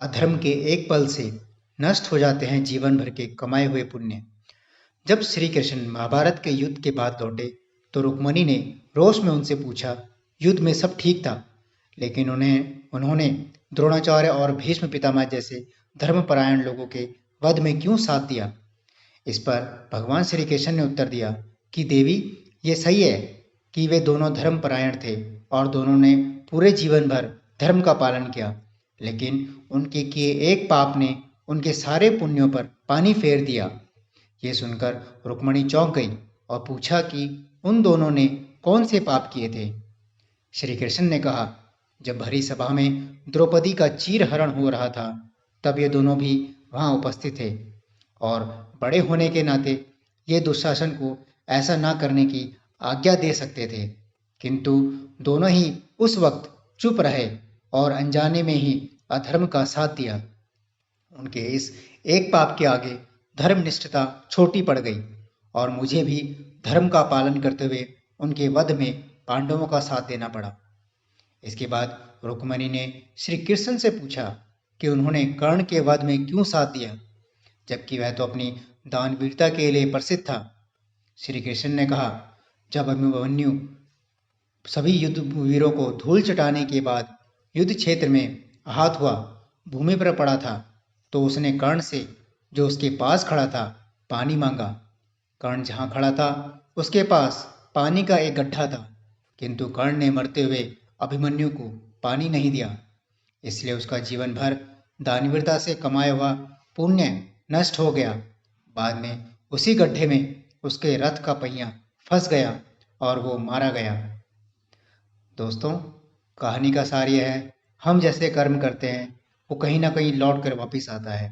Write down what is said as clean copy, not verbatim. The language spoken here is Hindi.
अधर्म के एक पल से नष्ट हो जाते हैं जीवन भर के कमाए हुए पुण्य। जब श्री कृष्ण महाभारत के युद्ध के बाद लौटे तो रुक्मणी ने रोष में उनसे पूछा, युद्ध में सब ठीक था, लेकिन उन्होंने द्रोणाचार्य और भीष्म पितामह जैसे धर्मपरायण लोगों के वध में क्यों साथ दिया? इस पर भगवान श्री कृष्ण ने उत्तर दिया कि देवी, ये सही है कि वे दोनों धर्मपरायण थे और दोनों ने पूरे जीवन भर धर्म का पालन किया, लेकिन उनके किए एक पाप ने उनके सारे पुण्यों पर पानी फेर दिया। ये सुनकर रुक्मणी चौंक गई और पूछा कि उन दोनों ने कौन से पाप किए थे। श्री कृष्ण ने कहा, जब भरी सभा में द्रौपदी का चीरहरण हो रहा था तब ये दोनों भी वहां उपस्थित थे और बड़े होने के नाते ये दुशासन को ऐसा ना करने की आज्ञा दे सकते थे, किंतु दोनों ही उस वक्त चुप रहे और अनजाने में ही अधर्म का साथ दिया। उनके इस एक पाप के आगे धर्मनिष्ठता छोटी पड़ गई और मुझे भी धर्म का पालन करते हुए उनके वध में पांडवों का साथ देना पड़ा। इसके बाद रुक्मणी ने श्री कृष्ण से पूछा कि उन्होंने कर्ण के वध में क्यों साथ दिया, जबकि वह तो अपनी दानवीरता के लिए प्रसिद्ध था। श्री कृष्ण ने कहा, जब अभिमन्यु सभी युद्ध वीरों को धूल चटाने के बाद युद्ध क्षेत्र में आहत हुआ भूमि पर पड़ा था तो उसने कर्ण से, जो उसके पास खड़ा था, पानी मांगा। कर्ण जहाँ खड़ा था उसके पास पानी का एक गड्ढा था, किंतु कर्ण ने मरते हुए अभिमन्यु को पानी नहीं दिया, इसलिए उसका जीवन भर दानवीरता से कमाया हुआ पुण्य नष्ट हो गया। बाद में उसी गड्ढे में उसके रथ का पहिया फंस गया और वो मारा गया। दोस्तों, कहानी का सार यह है, हम जैसे कर्म करते हैं वो कहीं ना कहीं लौट कर वापिस आता है।